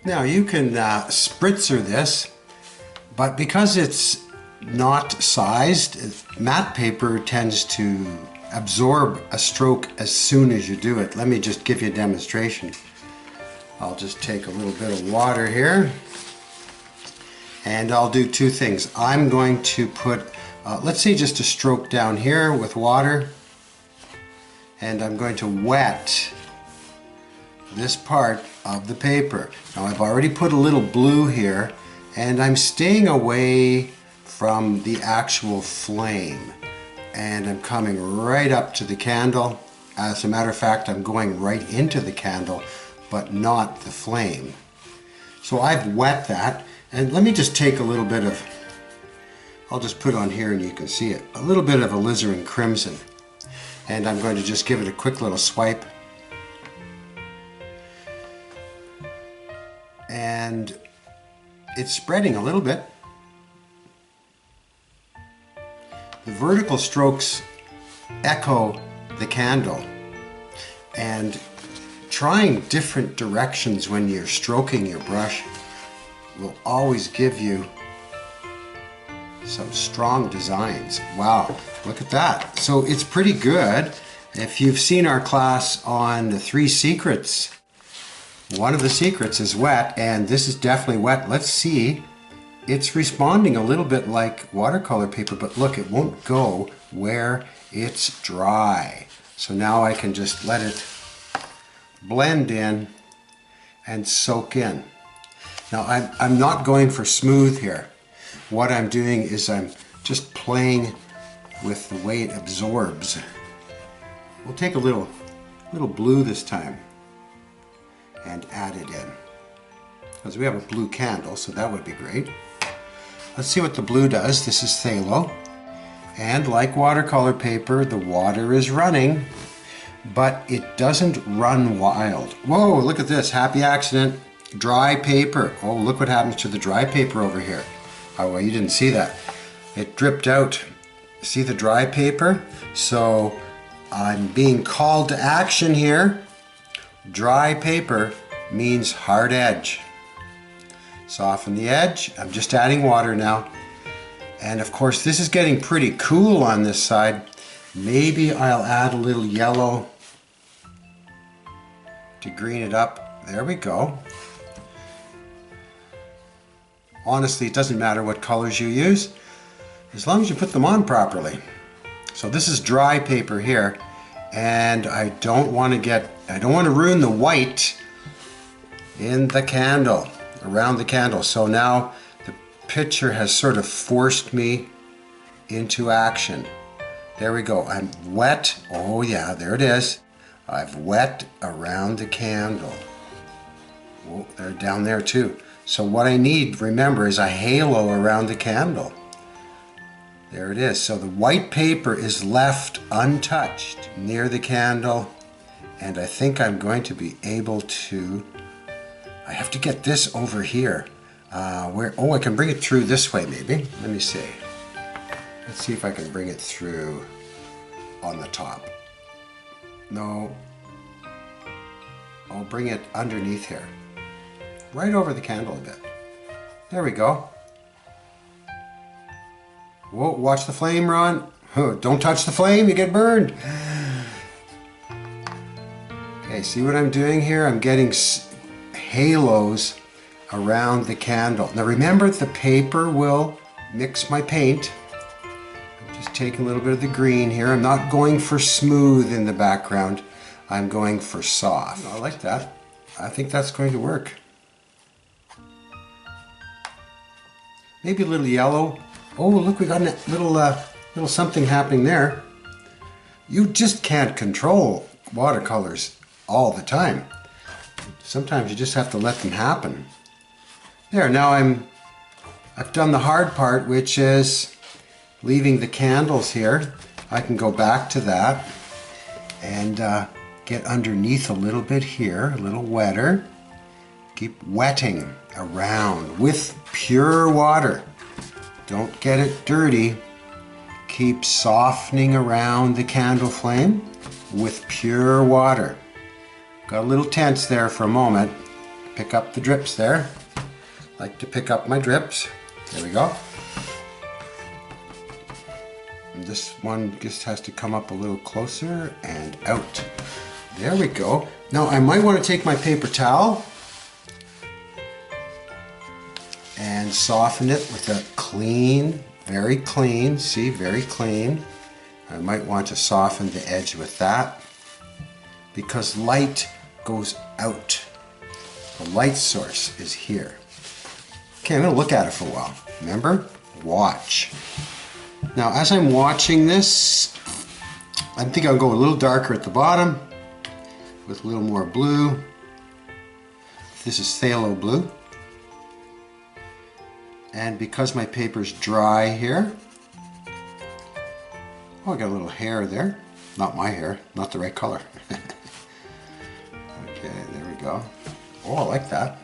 Now you can spritzer this, but because it's not sized, matte paper tends to absorb a stroke as soon as you do it. Let me just give you a demonstration. I'll just take a little bit of water here, and I'll do two things. I'm going to put, let's say just a stroke down here with water, and I'm going to wet this part of the paper. Now I've already put a little blue here, and I'm staying away from the actual flame, and I'm coming right up to the candle. As a matter of fact, I'm going right into the candle, but not the flame. So I've wet that, and let me just take a little bit of, I'll just put on here and you can see it, a little bit of alizarin crimson, and I'm going to just give it a quick little swipe. And it's spreading a little bit. The vertical strokes echo the candle, and trying different directions when you're stroking your brush will always give you some strong designs. Wow, look at that. So it's pretty good. If you've seen our class on the 3 secrets, one of the secrets is wet, and this is definitely wet. Let's see. It's responding a little bit like watercolor paper, but look, it won't go where it's dry. So now I can just let it blend in and soak in. Now I'm not going for smooth here. What I'm doing is I'm just playing with the way it absorbs. We'll take a little blue this time and add it in, because we have a blue candle, so that would be great. Let's see what the blue does. This is phthalo, and like watercolor paper, the water is running, but it doesn't run wild. Whoa, look at this, happy accident, dry paper. Oh, look what happens to the dry paper over here. Oh, well, you didn't see that. It dripped out. See the dry paper? So I'm being called to action here. Dry paper means hard edge. Soften the edge. I'm just adding water now. And of course, this is getting pretty cool on this side. Maybe I'll add a little yellow to green it up. There we go. Honestly, it doesn't matter what colors you use, as long as you put them on properly. So this is dry paper here, and I don't want to ruin the white in the candle, around the candle. So now the picture has sort of forced me into action. There we go. I'm wet. Oh yeah, there it is. I've wet around the candle. Oh, they're down there too. So what I need, remember, is a halo around the candle. There it is. So the white paper is left untouched near the candle, and I think I'm going to be able to, I have to get this over here. Oh, I can bring it through this way maybe. Let me see. Let's see if I can bring it through on the top. No. I'll bring it underneath here. Right over the candle a bit. There we go. Whoa, watch the flame, Ron. Oh, don't touch the flame, you get burned. Okay, see what I'm doing here? I'm getting halos around the candle. Now remember, the paper will mix my paint. I'm just taking a little bit of the green here. I'm not going for smooth in the background. I'm going for soft. I like that. I think that's going to work. Maybe a little yellow. Oh, look, we got a little something happening there. You just can't control watercolors all the time. Sometimes you just have to let them happen. There, now I've done the hard part, which is leaving the candles here. I can go back to that and get underneath a little bit here, a little wetter. Keep wetting around with pure water. Don't get it dirty. Keep softening around the candle flame with pure water. Got a little tense there for a moment pick up the drips there. Like to pick up my drips. There we go. And this one just has to come up a little closer and out. There we go. Now I might want to take my paper towel and soften it with a clean, very clean, see, very clean. I might want to soften the edge with that because light goes out. The light source is here. Okay, I'm going to look at it for a while. Remember? Watch. Now, as I'm watching this, I think I'll go a little darker at the bottom with a little more blue. This is phthalo blue. And because my paper's dry here, oh, I got a little hair there. Not my hair, not the right color. Okay, there we go. Oh, I like that.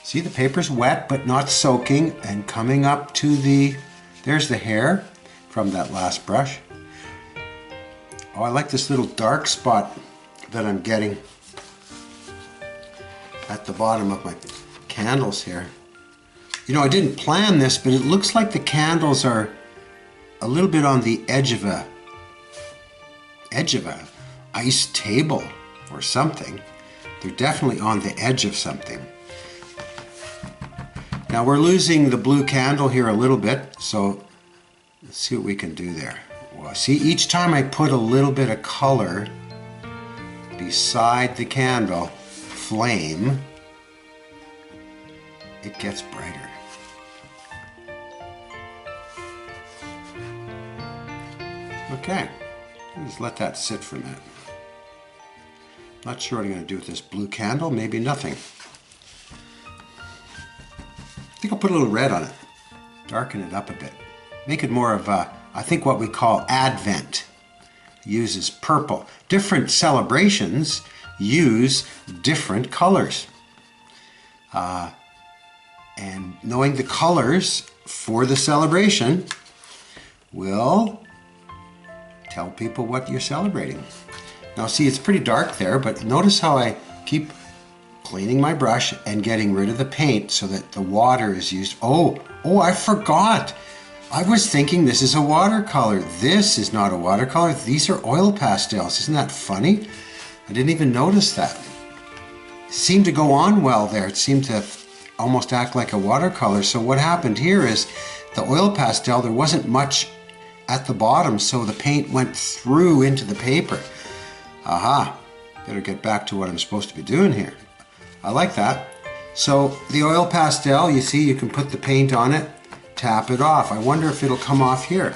See, the paper's wet but not soaking and coming up to the, there's the hair from that last brush. Oh, I like this little dark spot that I'm getting at the bottom of my candles here. You know, I didn't plan this, but it looks like the candles are a little bit on the edge of a ice table or something. They're definitely on the edge of something. Now we're losing the blue candle here a little bit, so let's see what we can do there. Well, see, each time I put a little bit of color beside the candle flame, it gets brighter. Okay, just let that sit for a minute. Not sure what I'm going to do with this blue candle, maybe nothing. I think I'll put a little red on it, darken it up a bit. Make it more of a, I think what we call Advent. Uses purple. Different celebrations use different colors. And knowing the colors for the celebration will tell people what you're celebrating. Now see, it's pretty dark there, but notice how I keep cleaning my brush and getting rid of the paint so that the water is used. Oh, I forgot. I was thinking this is a watercolor. This is not a watercolor. These are oil pastels. Isn't that funny? I didn't even notice that. It seemed to go on well there. It seemed to almost act like a watercolor. So what happened here is the oil pastel, there wasn't much at the bottom, so the paint went through into the paper. Aha, better get back to what I'm supposed to be doing here. I like that. So the oil pastel, you see, you can put the paint on it, tap it off. I wonder if it'll come off here.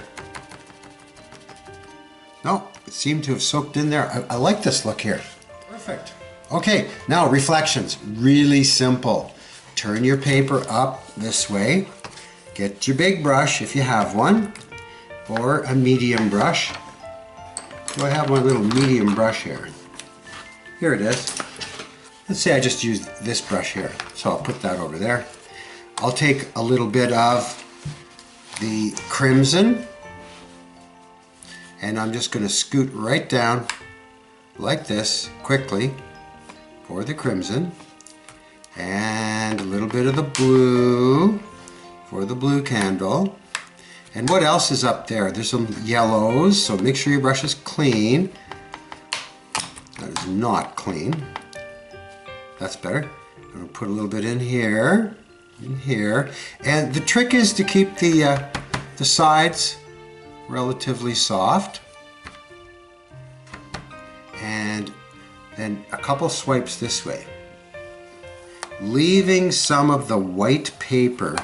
No, it seemed to have soaked in there. I like this look here. Perfect. Okay, now reflections, really simple. Turn your paper up this way. Get your big brush if you have one, or a medium brush. So I have my little medium brush here. Here it is. Let's say I just used this brush here. So I'll put that over there. I'll take a little bit of the crimson and I'm just going to scoot right down like this quickly for the crimson, and a little bit of the blue for the blue candle. And what else is up there? There's some yellows, so make sure your brush is clean. That is not clean. That's better. I'm going to put a little bit in here, and the trick is to keep the sides relatively soft, and then a couple swipes this way, leaving some of the white paper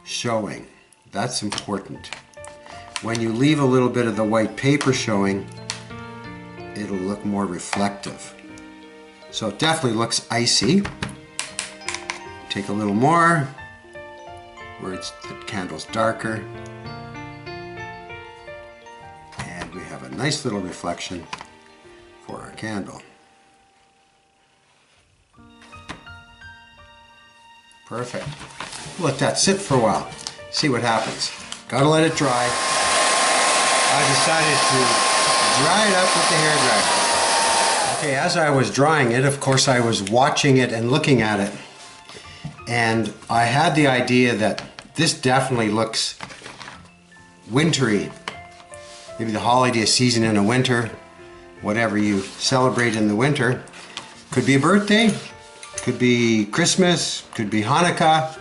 showing. That's important. When you leave a little bit of the white paper showing, it'll look more reflective. So it definitely looks icy. Take a little more where the candle's darker. And we have a nice little reflection for our candle. Perfect. Let that sit for a while. See what happens. Gotta let it dry. I decided to dry it up with the hairdryer. Okay, as I was drawing it, of course I was watching it and looking at it. And I had the idea that this definitely looks wintry. Maybe the holiday season in the winter, whatever you celebrate in the winter. Could be a birthday, could be Christmas, could be Hanukkah,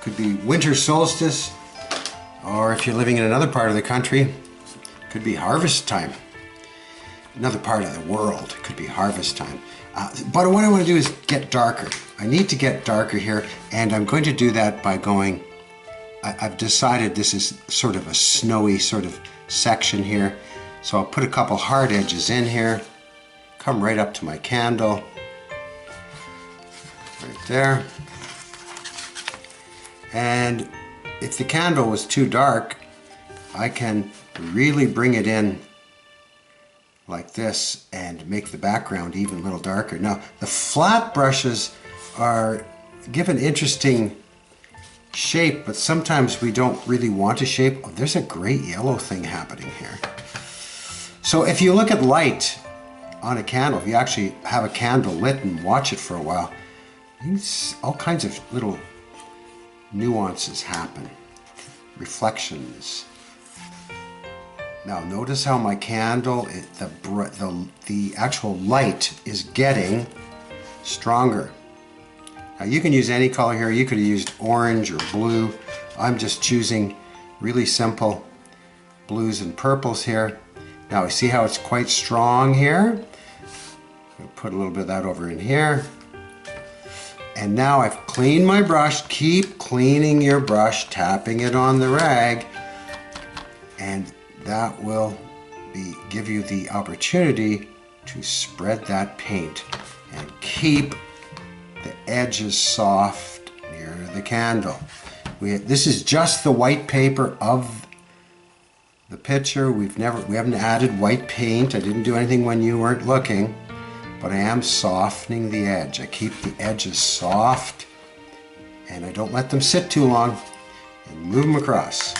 could be winter solstice, or if you're living in another part of the country, could be harvest time. Another part of the world could be harvest time. But what I want to do is get darker. I need to get darker here, and I'm going to do that by going, I've decided this is sort of a snowy sort of section here. So I'll put a couple hard edges in here, come right up to my candle, right there. And if the candle was too dark, I can really bring it in like this and make the background even a little darker. Now, the flat brushes give an interesting shape, but sometimes we don't really want a shape. Oh, there's a great yellow thing happening here. So if you look at light on a candle, if you actually have a candle lit and watch it for a while, you can see all kinds of little nuances happen, reflections. Now notice how my candle, the actual light is getting stronger. Now you can use any color here. You could have used orange or blue. I'm just choosing really simple blues and purples here. Now you see how it's quite strong here? I'll put a little bit of that over in here. And now I've cleaned my brush. Keep cleaning your brush, tapping it on the rag, and that will give you the opportunity to spread that paint and keep the edges soft near the candle. This is just the white paper of the picture. We haven't added white paint. I didn't do anything when you weren't looking, but I am softening the edge. I keep the edges soft and I don't let them sit too long, and move them across.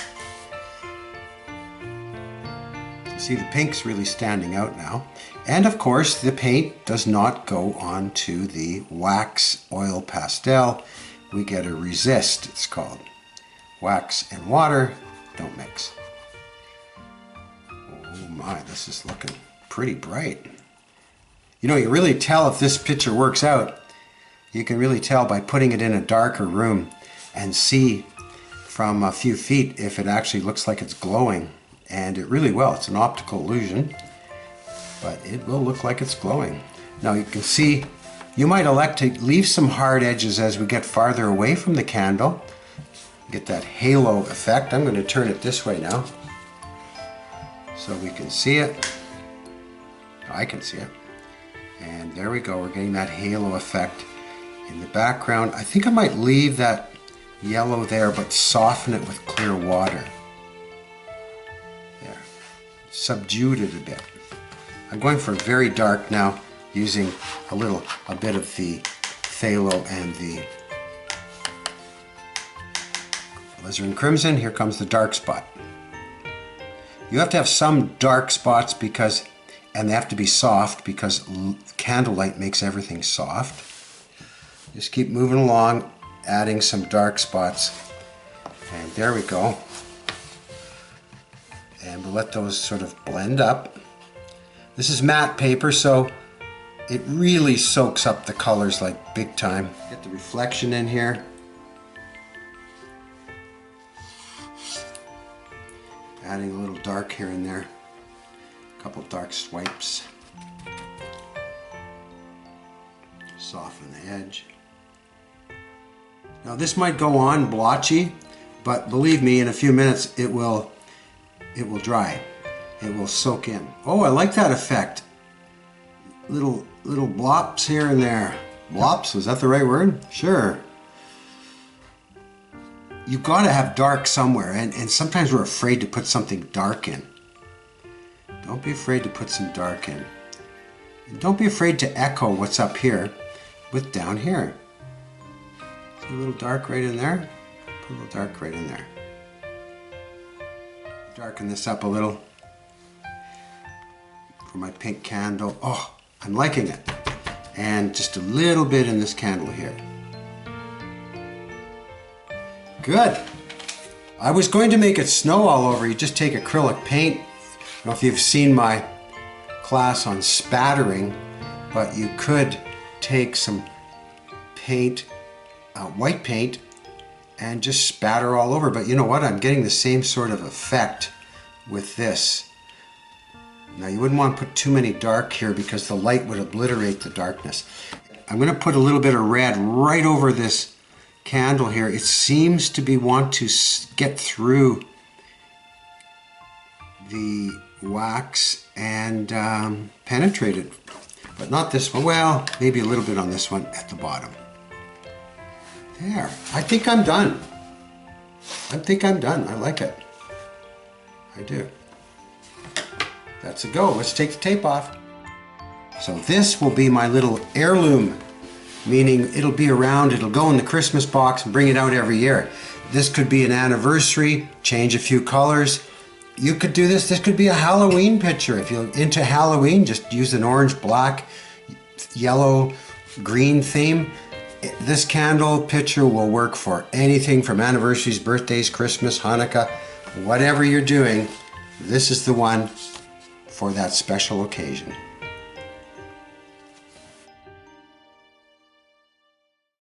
See, the pink's really standing out now. And of course, the paint does not go onto the wax oil pastel. We get a resist, it's called. Wax and water don't mix. Oh my, this is looking pretty bright. You know, you really tell if this picture works out. You can really tell by putting it in a darker room and see from a few feet if it actually looks like it's glowing. And it really will. It's an optical illusion, but it will look like it's glowing. Now you can see, you might elect to leave some hard edges as we get farther away from the candle. Get that halo effect. I'm going to turn it this way now so we can see it. I can see it. And there we go. We're getting that halo effect in the background. I think I might leave that yellow there, but soften it with clear water. Subdued it a bit. I'm going for very dark now, using a bit of the phthalo and the alizarin crimson. Here comes the dark spot. You have to have some dark spots and they have to be soft because candlelight makes everything soft. Just keep moving along, adding some dark spots, and there we go. And we'll let those sort of blend up. This is matte paper, so it really soaks up the colors like big time. Get the reflection in here. Adding a little dark here and there. A couple dark swipes. Soften the edge. Now this might go on blotchy, but believe me, in a few minutes it will dry. It will soak in. Oh, I like that effect. Little blops here and there. Blops, was that the right word? Sure. You've got to have dark somewhere, and sometimes we're afraid to put something dark in. Don't be afraid to put some dark in. And don't be afraid to echo what's up here with down here. See a little dark right in there? Put a little dark right in there. Darken this up a little for my pink candle. Oh, I'm liking it. And just a little bit in this candle here. Good. I was going to make it snow all over. You just take acrylic paint. I don't know if you've seen my class on spattering, but you could take some paint, white paint, and just spatter all over. But you know what? I'm getting the same sort of effect with this. Now you wouldn't want to put too many dark here because the light would obliterate the darkness. I'm going to put a little bit of red right over this candle here. It seems to want to get through the wax and penetrate it. But not this one. Well, maybe a little bit on this one at the bottom. There. I think I'm done. I like it. I do. That's a go. Let's take the tape off. So this will be my little heirloom, meaning it'll be around, it'll go in the Christmas box and bring it out every year. This could be an anniversary, change a few colors. You could do this. This could be a Halloween picture. If you're into Halloween, just use an orange, black, yellow, green theme. This candle picture will work for anything from anniversaries, birthdays, Christmas, Hanukkah, whatever you're doing. This is the one for that special occasion.